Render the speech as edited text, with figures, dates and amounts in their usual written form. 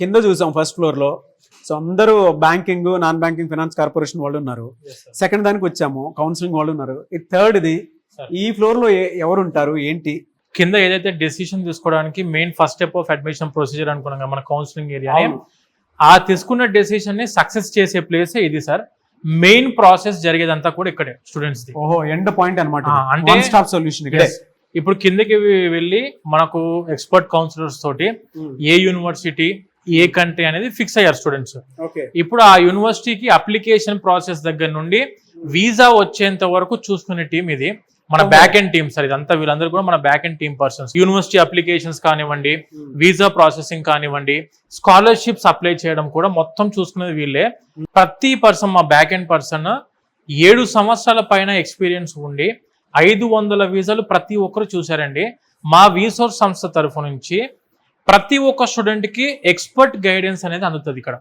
కింద చూసాం first floor లో. సో అందరూ banking, non banking, finance corporation వాళ్ళు ఉన్నారు. సెకండ్ దానికి వచ్చాము, కౌన్సిలింగ్ వాళ్ళు ఉన్నారు. ఈ థర్డ్ ది ఈ ఫ్లోర్ లో ఎవరు ఉంటారు ఏంటి? కింద ఏదైతే డెసిషన్ తీసుకోవడానికి main first step of admission procedure అనుకున్నాం కదా మన కౌన్సిలింగ్ ఏరియా, ఆ తీసుకున్న డెసిషన్ ని సక్సెస్ చేసే ప్లేస్ ఇది సార్. మెయిన్ ప్రాసెస్ జరిగేదంతా కూడా ఇక్కడే స్టూడెంట్స్ ది. ఓహో, ఎండ్ పాయింట్ అన్నమాట. అంటే వన్ స్టాప్ సొల్యూషన్ ఇక్కడే. ఇప్పుడు కిందకి వెళ్ళి మనకు ఎక్స్పర్ట్ కౌన్సిలర్స్ తోటి ఏ యూనివర్సిటీ, ఏ కంట్రీ అనేది ఫిక్స్ అయ్యారు స్టూడెంట్స్. ఇప్పుడు ఆ యూనివర్సిటీకి అప్లికేషన్ ప్రాసెస్ దగ్గర నుండి వీసా వచ్చేంత వరకు చూసుకునే టీం ఇది. మన బ్యాక్ ఎండ్ టీమ్ సార్ ఇదంతా. వీళ్ళందరూ కూడా మన back end team persons. University applications కానివ్వండి, వీసా ప్రాసెసింగ్ కానివ్వండి, స్కాలర్షిప్స్ అప్లై చేయడం కూడా మొత్తం చూసుకునేది వీళ్ళే. ప్రతి పర్సన్, మా బ్యాక్ ఎండ్ పర్సన్ 7 సంవత్సరాల పైన ఎక్స్పీరియన్స్ ఉండి 500 వీసాలు ప్రతి ఒక్కరు చూసారండి. మా వీసోర్స్ సంస్థ తరఫు నుంచి ప్రతి ఒక్క స్టూడెంట్ కి ఎక్స్పర్ట్ గైడెన్స్ అనేది అందుతుంది ఇక్కడ.